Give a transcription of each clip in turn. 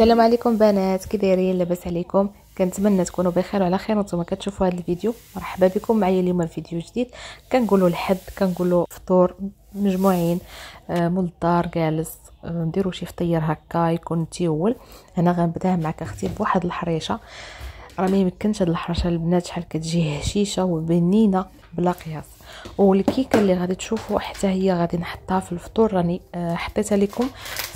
السلام عليكم بنات، كي دايرين؟ لاباس عليكم؟ كنتمنى تكونوا بخير وعلى خير وانتم كتشوفوا هذا الفيديو. مرحبا بكم معايا اليوم في فيديو جديد. كنقولوا الحد، كنقولوا فطور مجموعين مول الدار جالس، نديروا شي فطير هكا يكون متيول. انا غنبداه معك اختي بواحد الحريشه، راه ما يمكنش هاد الحرشه البنات شحال كتجي هشيشه وبنينه بلا قياس. والكيكه اللي غادي تشوفوا حتى هي غادي نحطها في الفطور، راني حطيتها لكم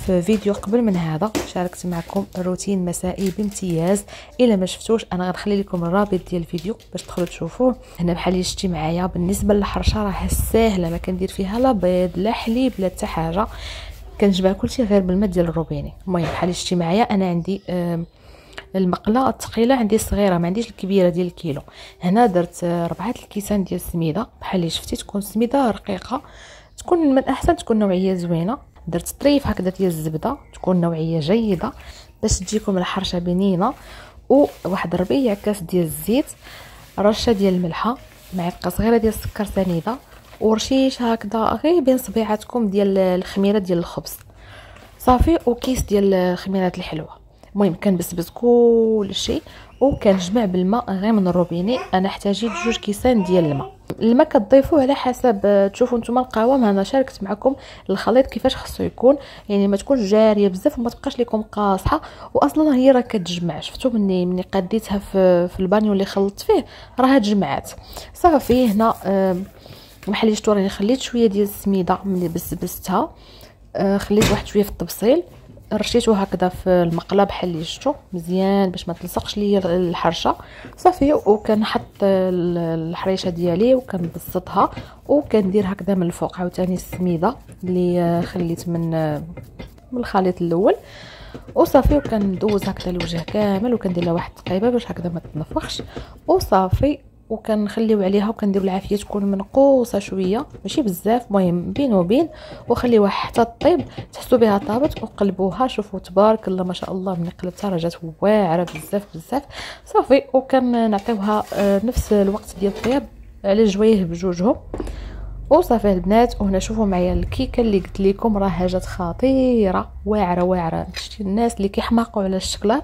في فيديو قبل من هذا، شاركت معكم روتين مسائي بامتياز. الا ما شفتوش انا غنخلي لكم الرابط ديال الفيديو باش تدخلوا تشوفوه. هنا بحال اللي شفتي معايا بالنسبه للحرشه راه ساهله، ما كندير فيها لا بيض لا حليب لا حتى حاجه، كنجمع كلشي غير بالماء ديال الروبيني. المهم بحال اللي شفتي معايا انا عندي المقله الثقيله، عندي صغيره ما عنديش الكبيره ديال الكيلو. هنا درت 4 الكيسان ديال السميده، بحال اللي شفتي تكون سميده رقيقه، تكون من الاحسن تكون نوعيه زوينه. درت طريف هكذا ديال الزبده تكون نوعيه جيده باش تجيكم الحرشه بنينه، وواحد ربيع كاس ديال الزيت، رشه ديال الملحه، معلقه صغيره ديال السكر سنيده، ورشيش هكذا غير بين صبيعاتكم ديال الخميره ديال الخبز صافي، وكيس ديال الخميرات الحلوه. المهم كنبسبس كلشي وكنجمع بالماء غير من الروبيني. انا احتاجيت 2 كيسان ديال الماء كتضيفوه على حسب تشوفوا نتوما القوام. انا شاركت معكم الخليط كيفاش خصو يكون، يعني ما تكونش جاريه بزاف وما تبقاش لكم قاصحه، واصلا هي راه كتجمع. شفتوا مني قديتها في البانيو اللي خلطت فيه راه تجمعات صافي. هنا بحال اللي شفتوا راني خليت شويه ديال السميده ملي بسبستها، خليت واحد شويه في الطبسيل، رشيته هكذا في المقله بحال اللي شفتوا مزيان باش ما تلصقش ليا الحرشه صافي. وكنحط الحريشه ديالي وكنبسطها وكندير هكذا من الفوق عاوتاني السميده اللي خليت من الخليط الاول وصافي، وكندوز هكذا الوجه كامل وكندير لها واحد التقيبه باش هكذا ما تنفخش وصافي. وكنخليو عليها وكندير العافيه تكون منقوصه شويه ماشي بزاف، المهم بين وبين، وخليوها حتى طيب تحسوا بها طابت وقلبوها. شوفوا تبارك الله ما شاء الله، ملي قلبتها راه جات واعره بزاف بزاف صافي. وكنعطيوها نفس الوقت ديال الطياب على جويه بجوجهم وصافي البنات. وهنا شوفوا معايا الكيكه اللي قلت لكم راه جات خطيره واعره. شتي الناس اللي كيحماقوا على الشكلاط،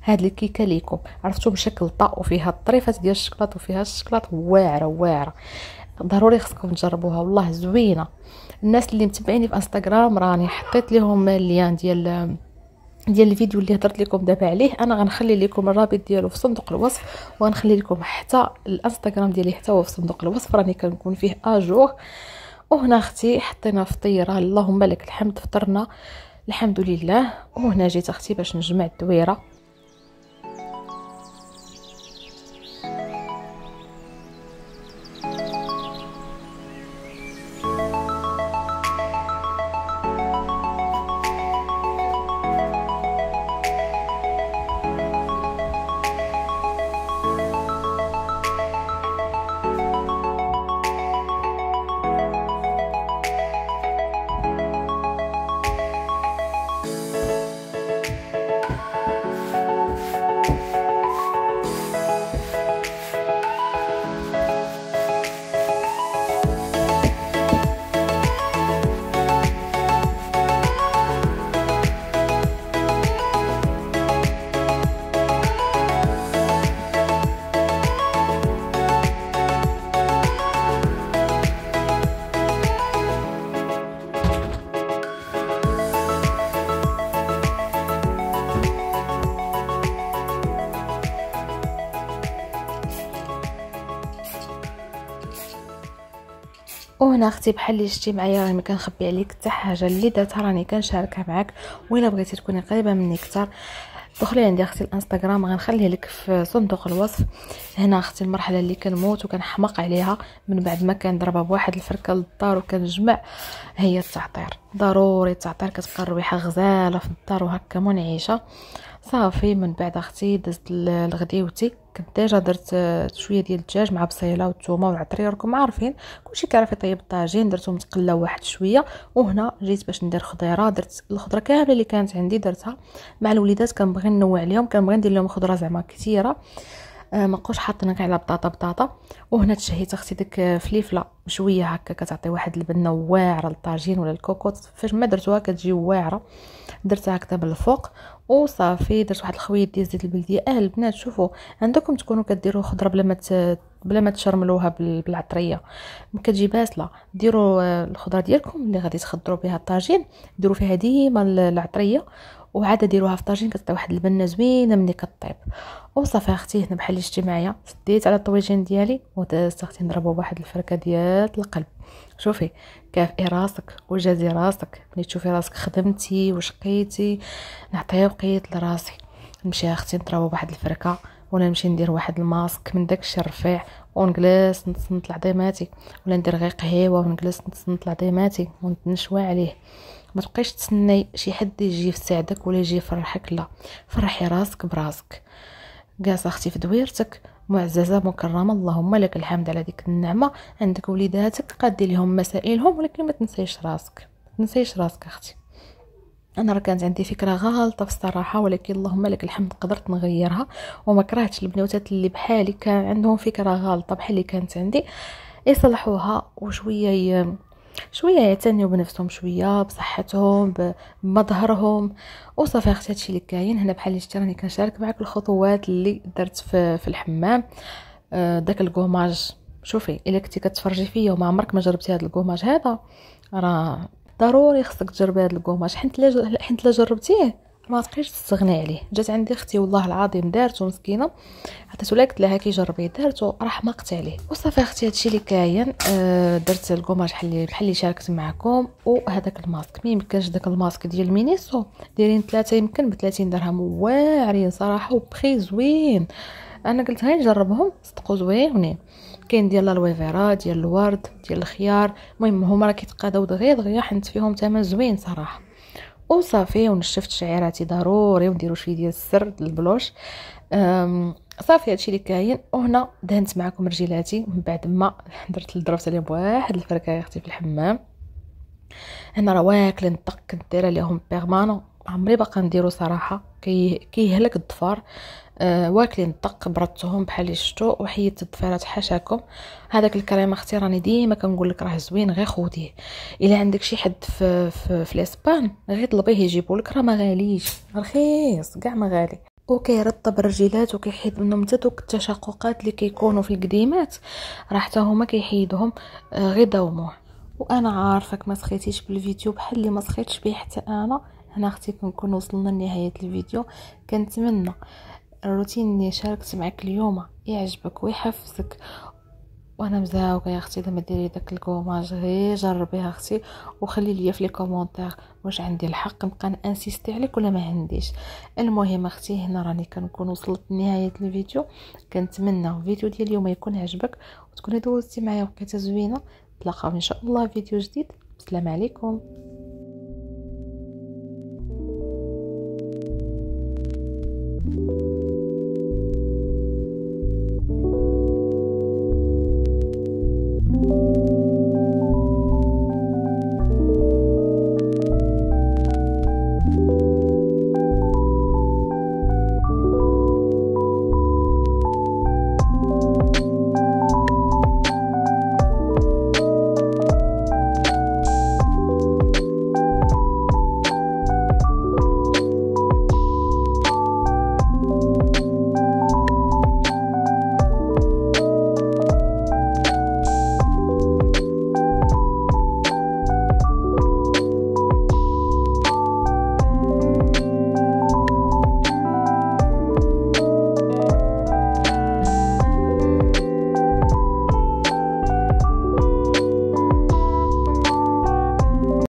هاد الكيكه ليكم عرفتوا بشكل طا وفيها الطريفات ديال الشكلاط وفيها الشكلاط واعره ضروري خصكم تجربوها والله زوينه. الناس اللي متابعيني في انستغرام راني حطيت لهم اللين ديال الفيديو اللي هضرت لكم دابا عليه، انا غنخلي لكم الرابط ديالو في صندوق الوصف، وغنخلي لكم حتى الانستغرام ديالي حتى هو في صندوق الوصف، راني كنكون فيه اجور. وهنا اختي حطينا فطيره اللهم لك الحمد، فطرنا الحمد لله. وهنا جيت اختي باش نجمع الدويره. وهنا اختي بحال اللي شتي معايا راني ما كنخبي عليك حتى حاجه اللي درتها راني كنشاركها معاك، وإلا بغيتي تكوني قريبه مني اكثر دخلي عندي اختي الانستغرام غنخليه لك في صندوق الوصف. هنا اختي المرحله اللي كنموت وكنحماق عليها من بعد ما كنضربها بواحد الفركه للدار وكنجمع هي التعطير. ضروري التعطير كتبقى الريحه غزاله في الدار وهكا منعشه صافي. من بعد اختي دزت لغديوتي، كنت ديجا درت شويه ديال الدجاج مع بصيله والثومه والعطريه، راكم عارفين كلشي كيعرف يطيب الطاجين، درتو متقله واحد شويه. وهنا جيت باش ندير خضيره، درت الخضره كامله اللي كانت عندي درتها مع الوليدات، كنبغي ننوع عليهم، كنبغي ندير لهم خضره زعما كثيره ما بقوش حاطين على بطاطا. وهنا تشهيت اختي ديك فليفله شويه هكا كتعطي واحد البنه واعره للطاجين ولا الكوكوط، فاش ما درتوها كتجي واعره درتها هكذا بالفوق وصافي. درت واحد الخويط ديال زيت البلديه. البنات شوفوا عندكم تكونوا كديروا خضره بلا ما تشرملوها بالعطريه، كتجي باسله. ديروا الخضره ديالكم اللي غادي تخضروا بها الطاجين، ديروا فيها ديما العطريه، وعاده ديروها في طاجين كتعطي واحد البنه زوينه ملي كطيب. وصافي اختي هنا بحال اللي شتي معايا سديت على الطويجين ديالي ودازت اختي نضربوا بواحد الفركه ديال القلب. شوفي كافئي راسك وجازي راسك ملي تشوفي راسك خدمتي وشقيتي. نعطيها وقيت لراسي نمشي اختي نضربوا بواحد الفركه، ولا نمشي ندير واحد الماسك من داكشي الرفيع ونجلس نتصنت العظيماتي، ولا ندير غير قهيوه ونجلس نتصنت العظيماتي ونتنشوى عليه. ما تبقيش تسني شي حد يجي يساعدك ولا يجي يفرحك، لا فرحي راسك براسك. جالس اختي في دويرتك معززه مكرمه، اللهم لك الحمد على ديك النعمه. عندك وليداتك قادي لهم مسائلهم، ولكن ما تنسيش راسك، ما تنسيش راسك اختي. انا راه كانت عندي فكره غلطه في الصراحه، ولكن اللهم لك الحمد قدرت نغيرها وما كرهتش البنوتات اللي بحالي كان عندهم فكره غلطه بحال اللي كانت عندي يصلحوها وشويه شويه يعتنيوا بنفسهم، شويه بصحتهم بمظهرهم. وصافي اختي هادشي اللي كاين هنا. بحال اللي شتي راني كنشارك معك الخطوات اللي درت في الحمام. داك الكوماج، شوفي الا كنتي كتفرجي فيا وما عمرك ما جربتي هذا الكوماج هذا، راه ضروري خصك تجربي هذا الكوماج، حيت لا جربتيه ما تقدريش تستغني عليه. جات عندي اختي والله العظيم دارته مسكينه، عطيتو لها قلت لها كي جربي، دارته راه حمقت عليه. وصافي اختي هادشي اللي كاين. درت الكوماج بحال اللي شاركت معكم. وهذاك الماسك ما يمكنش، داك الماسك ديال مينيسو دايرين 3 يمكن ب 30 درهم، واعرين صراحه وبخي زوين. انا قلت هاي نجربهم صدقوا زوينين. كاين ديال الالوي فيرا، ديال الورد، ديال الخيار، المهم هما راه كيتقاداو دغيا حنت فيهم ثمن زوين صراحه. وصافي ونشفت شعيراتي ضروري ونديروا شويه ديال السر البلوش. صافي هادشي اللي كاين. وهنا دهنت معكم رجيلاتي من بعد ما ضربت عليهم بواحد الفركه يا اختي في الحمام. هنا راه واكلين الدق كنت دايره ليهم بيرمانو، عمري باقا نديرو صراحه كيهلك الضفار. واكلين الدق بردتهم بحال اللي شفتوا وحيدت الضفيرات حاشاكم. هذاك الكريم اختي راني ديما كنقول لك راه زوين، غير خوديه. الا عندك شي حد في الاسبان غير طلبيه يجيبوا لك، راه ما غاليش، رخيص كاع ما غالي، وكيرطب الرجيلات وكيحيد منهم حتى دوك التشققات اللي كيكونوا في القديمات، راه حتى هما كيحيدهم. غير داوموه. وانا عارفك ما سخيتيش بالفيديو بحال اللي ما سخيتش به حتى انا. هنا اختي كنكون وصلنا لنهايه الفيديو. كنتمنى الروتين اللي شاركت معك اليوم يعجبك ويحفزك. وانا مزاوقه يا اختي لما ديري داك الكوماج غير جربيها اختي، وخلي لي في لي كومونتير واش عندي الحق نبقى انسيستي عليك ولا ما عنديش. المهم اختي هنا راني كنكون وصلت لنهايه الفيديو. كنتمنى الفيديو ديال اليوم يكون عجبك وتكوني دوزتي معايا وقيته زوينه. نتلاقاو ان شاء الله فيديو جديد. السلام عليكم.